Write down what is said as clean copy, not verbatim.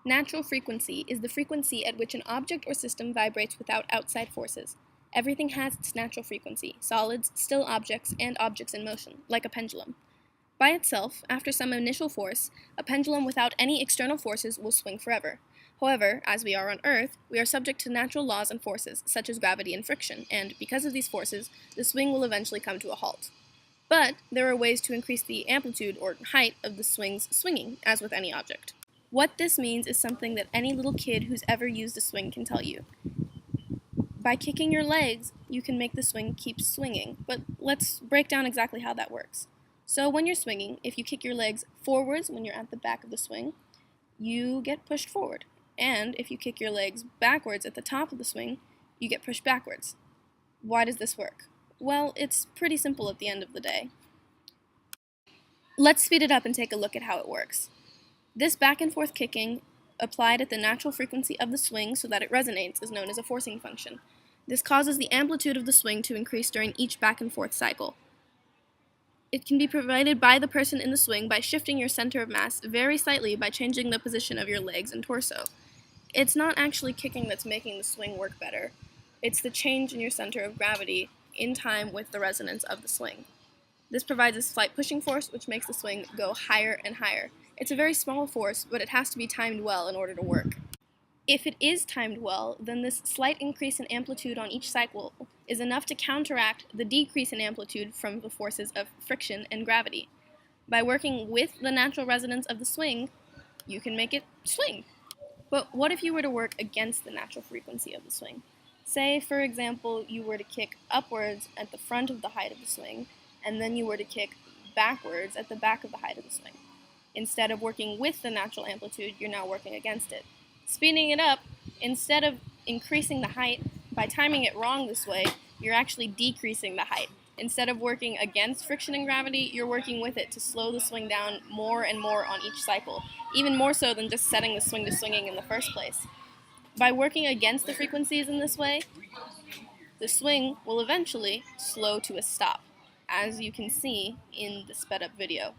Natural frequency is the frequency at which an object or system vibrates without outside forces. Everything has its natural frequency: solids, still objects, and objects in motion, like a pendulum. By itself, after some initial force, a pendulum without any external forces will swing forever. However, as we are on Earth, we are subject to natural laws and forces, such as gravity and friction, and because of these forces, the swing will eventually come to a halt. But there are ways to increase the amplitude or height of the swing's swinging, as with any object. What this means is something that any little kid who's ever used a swing can tell you. By kicking your legs, you can make the swing keep swinging, but let's break down exactly how that works. So when you're swinging, if you kick your legs forwards when you're at the back of the swing, you get pushed forward. And if you kick your legs backwards at the top of the swing, you get pushed backwards. Why does this work? Well, it's pretty simple at the end of the day. Let's speed it up and take a look at how it works. This back and forth kicking, applied at the natural frequency of the swing so that it resonates, is known as a forcing function. This causes the amplitude of the swing to increase during each back and forth cycle. It can be provided by the person in the swing by shifting your center of mass very slightly by changing the position of your legs and torso. It's not actually kicking that's making the swing work better. It's the change in your center of gravity in time with the resonance of the swing. This provides a slight pushing force, which makes the swing go higher and higher. It's a very small force, but it has to be timed well in order to work. If it is timed well, then this slight increase in amplitude on each cycle is enough to counteract the decrease in amplitude from the forces of friction and gravity. By working with the natural resonance of the swing, you can make it swing. But what if you were to work against the natural frequency of the swing? Say, for example, you were to kick upwards at the front of the height of the swing, and then you were to kick backwards at the back of the height of the swing. Instead of working with the natural amplitude, you're now working against it. Speeding it up, instead of increasing the height, by timing it wrong this way, you're actually decreasing the height. Instead of working against friction and gravity, you're working with it to slow the swing down more and more on each cycle, even more so than just setting the swing to swinging in the first place. By working against the frequencies in this way, the swing will eventually slow to a stop, as you can see in the sped up video.